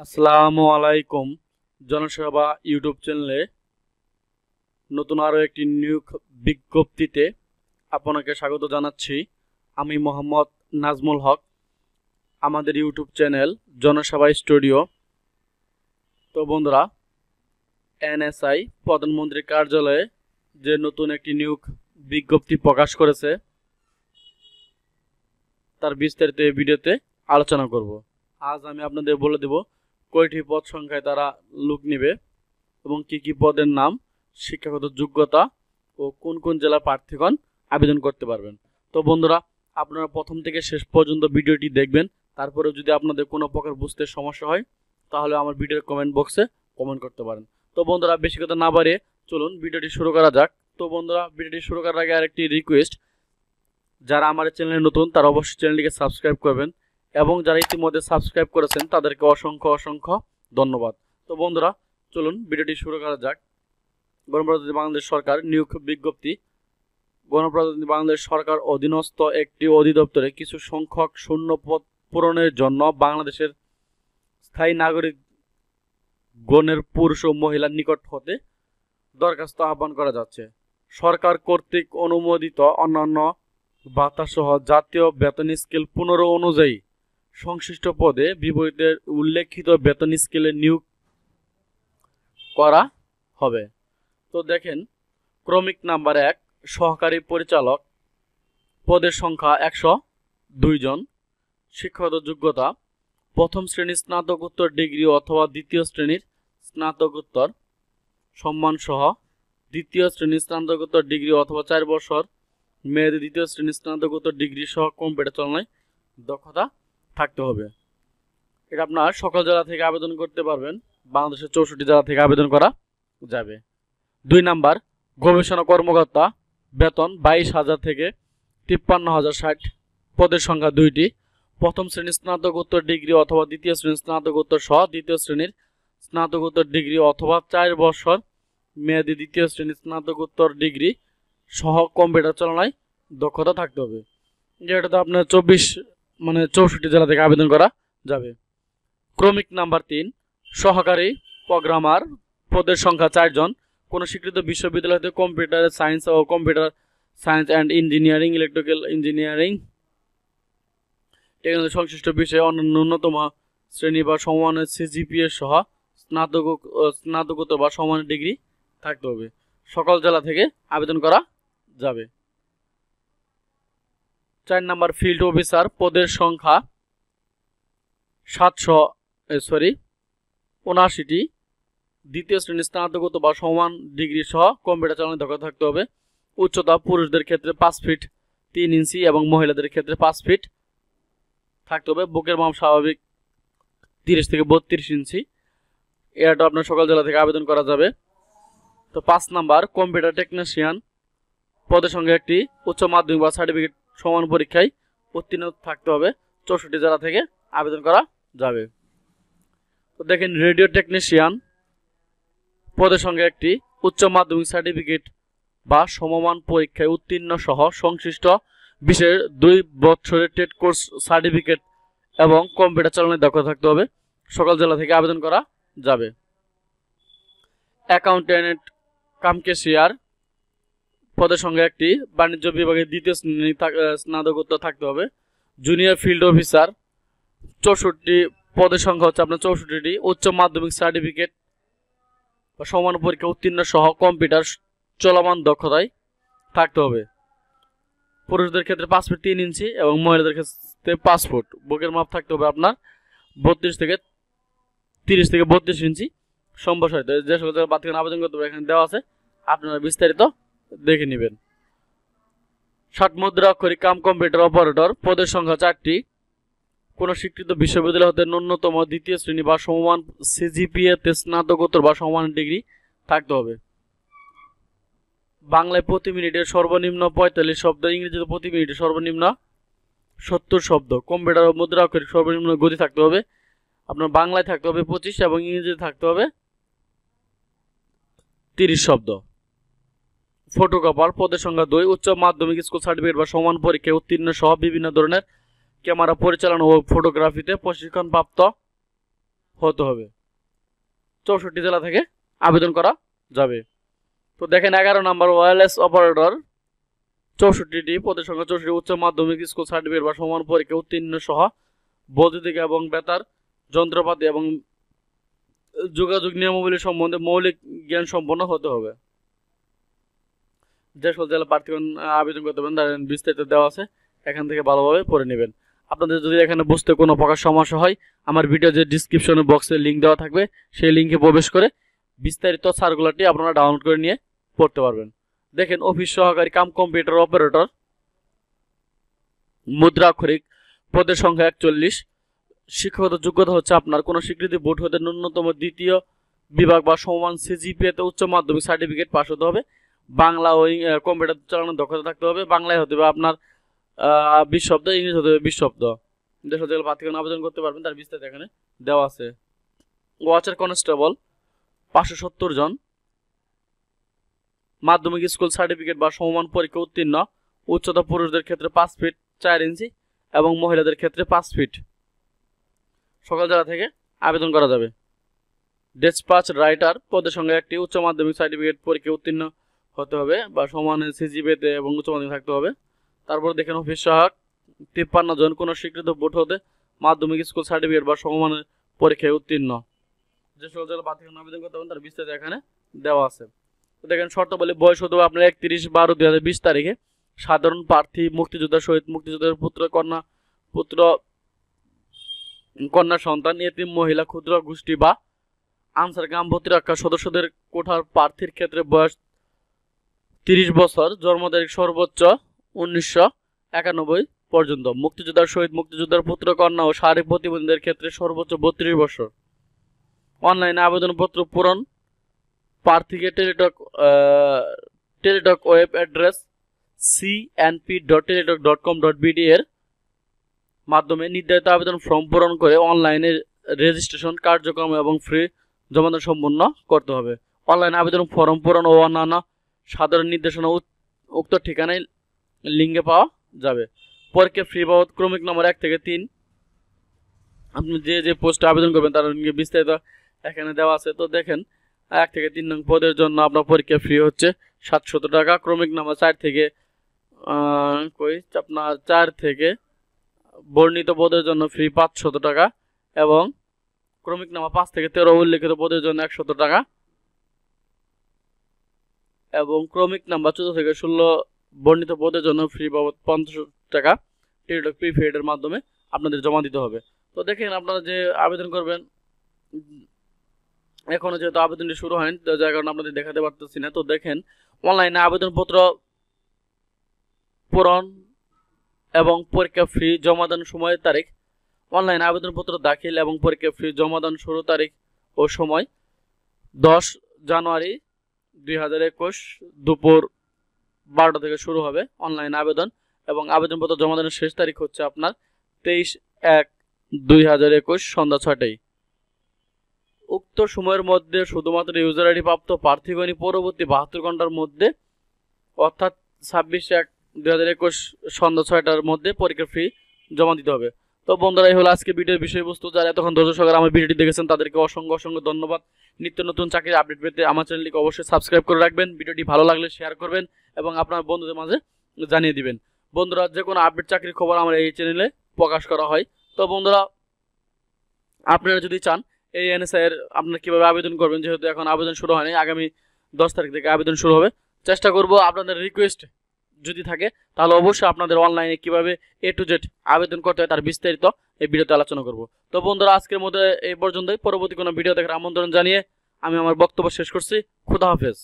আসসালামু আলাইকুম। জনসেবা ইউটিউব চ্যানেলে নতুন আরও একটি নিয়োগ বিজ্ঞপ্তিতে আপনাকে স্বাগত জানাচ্ছি। আমি মোহাম্মদ নাজমুল হক। আমাদের ইউটিউব চ্যানেল জনসেবা স্টুডিও। তো বন্ধুরা, এনএসআই প্রধানমন্ত্রীর কার্যালয়ে যে নতুন একটি নিয়োগ বিজ্ঞপ্তি প্রকাশ করেছে তার বিস্তারিত এই ভিডিওতে আলোচনা করব। আজ আমি আপনাদের বলে দেব কয়টি পদ সংখ্যায় তারা লোক নেবে এবং কি কি পদের নাম, শিক্ষাগত যোগ্যতা ও কোন কোন জেলার প্রার্থীগণ আবেদন করতে পারবেন। তো বন্ধুরা, আপনারা প্রথম থেকে শেষ পর্যন্ত ভিডিওটি দেখবেন। তারপরে যদি আপনাদের কোনো প্রকার বুঝতে সমস্যা হয় তাহলে আমার ভিডিওর কমেন্ট বক্সে কমেন্ট করতে পারেন। তো বন্ধুরা, বেশি কথা না বাড়িয়ে চলুন ভিডিওটি শুরু করা যাক। তো বন্ধুরা, ভিডিওটি শুরু করার আগে আরেকটি রিকোয়েস্ট, যারা আমার চ্যানেলে নতুন তারা অবশ্যই চ্যানেলটিকে সাবস্ক্রাইব করবেন এবং যারা ইতিমধ্যে সাবস্ক্রাইব করেছেন তাদেরকে অসংখ্য অসংখ্য ধন্যবাদ। তো বন্ধুরা, চলুন ভিডিওটি শুরু করা যাক। গণপ্রজাতন্ত্রী বাংলাদেশ সরকার নিয়োগ বিজ্ঞপ্তি। গণপ্রজাতন্ত্রী বাংলাদেশ সরকার অধীনস্থ একটি অধিদপ্তরে কিছু সংখ্যক শূন্য পদ পূরণের জন্য বাংলাদেশের স্থায়ী নাগরিক গণের পুরুষ ও মহিলার নিকট হতে দরখাস্ত আহ্বান করা যাচ্ছে। সরকার কর্তৃক অনুমোদিত অন্যান্য ভাতাসহ জাতীয় বেতন স্কেল 15 অনুযায়ী সংশ্লিষ্ট পদে বিপরীতে উল্লেখিত বেতন স্কেলে নিয়োগ করা হবে। তো দেখেন, ক্রমিক নাম্বার 1 সহকারী পরিচালক, পদের সংখ্যা 102 জন। শিক্ষাগত যোগ্যতা প্রথম শ্রেণীর স্নাতকোত্তর ডিগ্রি অথবা দ্বিতীয় শ্রেণীর স্নাতকোত্তর সম্মানসহ দ্বিতীয় শ্রেণীর স্নাতকোত্তর ডিগ্রি অথবা 4 বছর মেয়াদী দ্বিতীয় শ্রেণীর স্নাতকোত্তর ডিগ্রি সহ কম্পিউটার চালনায় দক্ষতা থাকতে হবে। এটা আপনার সকল জেলা থেকে আবেদন করতে পারবেন। বাংলাদেশের 64 জেলা থেকে আবেদন করা যাবে। 2 নাম্বার গবেষণা কর্মকর্তা, বেতন 22,000 থেকে 53,060, পদের সংখ্যা 2টি। প্রথম শ্রেণীর স্নাতকোত্তর ডিগ্রি অথবা দ্বিতীয় শ্রেণীর স্নাতকোত্তর সহ দ্বিতীয় শ্রেণীর স্নাতকোত্তর ডিগ্রি অথবা 4 বছর মেয়াদী দ্বিতীয় শ্রেণীর স্নাতকোত্তর ডিগ্রি সহ কম্পিউটার চালনায় দক্ষতা থাকতে হবে। যেটাতে আপনার 64 জেলা থেকে আবেদন করা যাবে। ক্রমিক নাম্বার 3 সহকারী প্রোগ্রামার, পদের সংখ্যা 4 জন। কোনো স্বীকৃত বিশ্ববিদ্যালয় হতে কম্পিউটার সায়েন্স ও computer science and engineering, electrical engineering, technology সংশ্লিষ্ট বিষয়ে ন্যূনতম শ্রেণী বা সমমানের সিজিপিএ সহ স্নাতকোত্তর বা সমমানের ডিগ্রি থাকতে হবে। সকল জেলা থেকে আবেদন করা যাবে। 4 নাম্বার ফিল্ড অফিসার, পদের সংখ্যা 779টি। দ্বিতীয় শ্রেণীর স্নাতকোত্তর বা সমান ডিগ্রি সহ কম্পিউটার চালানোর দক্ষতা থাকতে হবে। উচ্চতা পুরুষদের ক্ষেত্রে 5 ফিট 3 ইঞ্চি এবং মহিলাদের ক্ষেত্রে 5 ফিট থাকতে হবে। বুকের মাপ স্বাভাবিক 30 থেকে 32 ইঞ্চি। এটা আপনার সকল জেলা থেকে আবেদন করা যাবে। তো 5 নাম্বার কম্পিউটার টেকনিশিয়ান, পদের সংখ্যা 1টি। উচ্চ মাধ্যমিক বা সার্টিফিকেট সমান পরীক্ষায় উত্তীর্ণ থাকতে হবে। 64 জেলা থেকে আবেদন করা যাবে। তো দেখেন, রেডিও টেকনিশিয়ান, পদের সংখ্যা 1টি। উচ্চ মাধ্যমিক সার্টিফিকেট বা সমমান পরীক্ষায় উত্তীর্ণ সহ সংশ্লিষ্ট বিষয়ের 2 বছরের টেট কোর্স সার্টিফিকেট এবং কম্পিউটার চালানোর দক্ষতা থাকতে হবে। সকল জেলা থেকে আবেদন করা যাবে। অ্যাকাউন্টেন্ট কাম ক্যাশিয়ার, পদের সংখ্যা 1টি। বাণিজ্য বিভাগের দ্বিতীয় শ্রেণী স্নাতকোত্তর থাকতে হবে। জুনিয়র ফিল্ড অফিসার, 64 পদের সংখ্যা হচ্ছে আপনার 64টি। উচ্চ মাধ্যমিক সার্টিফিকেট বা সমান পরীক্ষা উত্তীর্ণ সহ কম্পিউটার চলমান দক্ষতায় থাকতে হবে। পুরুষদের ক্ষেত্রে 5 ফিট 3 ইঞ্চি এবং মহিলাদের ক্ষেত্রে 5 ফুট। বুকের মাপ থাকতে হবে আপনার 30 থেকে 32 ইঞ্চি সম্প্রসারিত। যে সকল প্রার্থীগণ আবেদন করতে হবে এখানে দেওয়া আছে, আপনারা বিস্তারিত দেখে নেবেন। 60 মুদ্রা অক্ষরিক কাম কম্পিউটার অপারেটর, পদের সংখ্যা 4টি। কোনো স্বীকৃত বিশ্ববিদ্যালয় হতে ন্যূনতম দ্বিতীয় শ্রেণী বা সমমান সিজিপিএতে স্নাতকোত্তর বা সমান ডিগ্রি থাকতে হবে। বাংলায় প্রতি মিনিটে সর্বনিম্ন 45 শব্দ, ইংরেজিতে প্রতি মিনিটে সর্বনিম্ন 70 শব্দ। কম্পিউটার ও মুদ্রা অক্ষরিক সর্বনিম্ন গতি থাকতে হবে আপনার বাংলায় থাকতে হবে 25 এবং ইংরেজিতে থাকতে হবে 30 শব্দ। ফটোগ্রাফার, পদের সংখ্যা 2। উচ্চ মাধ্যমিক স্কুল সার্টিফিকেট বা সমান পরীক্ষায় উত্তীর্ণ সহ বিভিন্ন ধরনের ক্যামেরা পরিচালনা ও ফটোগ্রাফিতে প্রশিক্ষণপ্রাপ্ত হতে হবে। 64 জেলা থেকে আবেদন করা যাবে। তো দেখেন 11 নম্বর ওয়্যারলেস অপারেটর 64টি, পদের সংখ্যা 64, উচ্চ মাধ্যমিক স্কুল সার্টিফিকেট বা সমান পরীক্ষা উত্তীর্ণ সহ বৈদ্যুতিক এবং বেতার যন্ত্রপাতি এবং যোগাযোগ নিয়মাবলী সম্বন্ধে মৌলিক জ্ঞান সম্পন্ন হতে হবে। যেসব জেলা প্রার্থীগণ আবেদন করতে পারেন তার বিস্তারিত দেওয়া আছে, এখান থেকে ভালোভাবে পড়ে নেবেন। আপনাদের যদি এখানে বুঝতে কোনো প্রকার সমস্যা হয়, আমার ভিডিও যে ডিসক্রিপশন বক্সে লিঙ্ক দেওয়া থাকবে সেই লিঙ্কে প্রবেশ করে বিস্তারিত সার্কুলারটি আপনারা ডাউনলোড করে নিয়ে পড়তে পারবেন। দেখেন অফিস সহকারী কাম কম্পিউটার অপারেটর মুদ্রাক্ষরিক, পদের সংখ্যা 41। শিক্ষাগত যোগ্যতা হচ্ছে আপনার কোনো স্বীকৃতি বোর্ড হতে ন্যূনতম দ্বিতীয় বিভাগ বা সমান সিজিপিএতে উচ্চ মাধ্যমিক সার্টিফিকেট পাস হতে হবে। বাংলা ও কম্পিউটার চালানোর দক্ষতা থাকতে হবে। বাংলায় হতে হবে আপনার 20 শব্দ, ইংরেজি হতে হবে 20 শব্দ। যেসব জেলা প্রার্থীগণ আবেদন করতে পারবেন তার বিস্তারিত এখানে দেওয়া আছে। ওয়াচার কনস্টেবল 570 জন, মাধ্যমিক স্কুল সার্টিফিকেট বা সমমান পরীক্ষা উত্তীর্ণ, উচ্চতা পুরুষদের ক্ষেত্রে 5 ফিট 4 ইঞ্চি এবং মহিলাদের ক্ষেত্রে 5 ফিট। সকল জেলা থেকে আবেদন করা যাবে। ডেসপাচ রাইটার, পদের সংখ্যা 1টি, উচ্চ মাধ্যমিক সার্টিফিকেট পরীক্ষা উত্তীর্ণ হতে হবে বা সমান সিজিপিএতে এবং উচ্চ মাধ্যমিক থাকতে হবে। তারপর দেখেন অফিস সহায়ক 53 জন, কোনো স্বীকৃত বোর্ড হতে মাধ্যমিক স্কুল সার্টিফিকেট বা সমান পরীক্ষায় উত্তীর্ণ। যে সকল জেলা প্রার্থীগণ আবেদন করতে পারেন তার বিস্তারিত এখানে দেওয়া আছে। তো দেখেন শর্তাবলী, বয়স হতে হবে আপনার 31/12/2020 তারিখে। সাধারণ প্রার্থী, মুক্তিযোদ্ধা, শহীদ মুক্তিযোদ্ধার পুত্র কন্যা সন্তান, এতিম মহিলা, ক্ষুদ্র গোষ্ঠী বা আনসার গ্রাম প্রতিরক্ষা সদস্যদের কোঠার প্রার্থীর ক্ষেত্রে বয়স 30 বছর, জন্ম তারিখ সর্বোচ্চ 1991 পর্যন্ত। মুক্তিযোদ্ধার, শহীদ মুক্তিযোদ্ধার পুত্র কন্যা ও শারীরিক প্রতিবন্ধীদের ক্ষেত্রে সর্বোচ্চ 32 বছর। অনলাইনে আবেদনপত্র পূরণ প্রার্থীকে টেলিটক ওয়েব অ্যাড্রেস cnp.teletalk.com.bd এর মাধ্যমে নির্ধারিত আবেদন ফর্ম পূরণ করে অনলাইনে রেজিস্ট্রেশন কার্যক্রম এবং ফ্রি জমাদান সম্পন্ন করতে হবে। অনলাইন আবেদন ফর্ম পূরণ ও অন্যান্য সাধারণ নির্দেশনা উক্ত ঠিকানায় লিঙ্কে পাওয়া যাবে। পরীক্ষা ফি বাবদ ক্রমিক নম্বর 1 থেকে 3 আপনি যে পোস্টে আবেদন করবেন তার লিঙ্কে বিস্তারিত এখানে দেওয়া আছে। তো দেখেন 1 থেকে 3 নং পদের জন্য আপনার পরীক্ষা ফি হচ্ছে 700 টাকা। ক্রমিক নাম্বার 4 থেকে আপনার 4 থেকে বর্ণিত পদের জন্য ফি 500 টাকা এবং ক্রমিক নাম্বার 5 থেকে 13 উল্লেখিত পদের জন্য 100 টাকা এবং ক্রমিক নাম্বার 14 থেকে 16 বর্ণিত পদের জন্য ফি বাবদ 50 টাকা টেলিটক প্রিপেইড এর মাধ্যমে আপনাদের জমা দিতে হবে। তো দেখেন আপনারা যে আবেদন করবেন, এখনো যেহেতু আবেদনটি শুরু হয়নি যার কারণে আপনাদের দেখাতে পারতেছি না। তো দেখেন অনলাইনে আবেদনপত্র পূরণ এবং পরীক্ষা ফি জমাদান সময়ের তারিখ, অনলাইন আবেদনপত্র দাখিল এবং পরীক্ষা ফি জমাদান শুরু তারিখ ও সময় 10 জানুয়ারি 2021 দুপুর 12টা থেকে শুরু হবে অনলাইন আবেদন এবং আবেদনপত্র জমাদানের শেষ তারিখ হচ্ছে আপনার 23/1/2021 সন্ধ্যা 6টায়। উক্ত সময়ের মধ্যে শুধুমাত্র ইউজার আইডি প্রাপ্ত প্রার্থীগণই পরবর্তী 72 ঘন্টার মধ্যে অর্থাৎ 26/1/2021 সন্ধ্যা 6টার মধ্যে পরীক্ষার ফি জমা দিতে হবে। তো বন্ধুরা, এই হলো আজকে ভিডিওর বিষয়বস্তু। যারা এতক্ষণ ধৈর্য সহকারে আমার ভিডিওটি দেখেছেন তাদেরকে অসংখ্য ধন্যবাদ। নিত্য নতুন চাকরির আপডেট পেতে আমার চ্যানেলটিকে অবশ্যই সাবস্ক্রাইব করে রাখবেন। ভিডিওটি ভালো লাগলে শেয়ার করবেন এবং আপনার বন্ধুদের মাঝে জানিয়ে দিবেন। বন্ধুরা, যে কোনো আপডেট চাকরির খবর আমার এই চ্যানেলে প্রকাশ করা হয়। তো বন্ধুরা, আপনারা যদি চান এই এনএসআই এর আপনারা কীভাবে আবেদন করবেন, যেহেতু এখন আবেদন শুরু হয়নি, আগামী 10 তারিখ থেকে আবেদন শুরু হবে। চেষ্টা করব আপনাদের রিকোয়েস্ট যদি থাকে তাহলে অবশ্যই আপনাদের অনলাইনে কিভাবে A to Z আবেদন করতে হয় তার বিস্তারিত এই ভিডিওতে আলোচনা করব। তো বন্ধুরা, আজকের মধ্যে এই পর্যন্তই। পরবর্তী কোনো ভিডিও দেখার আমন্ত্রণ জানিয়ে আমি আমার বক্তব্য শেষ করছি। খুদা হাফেজ।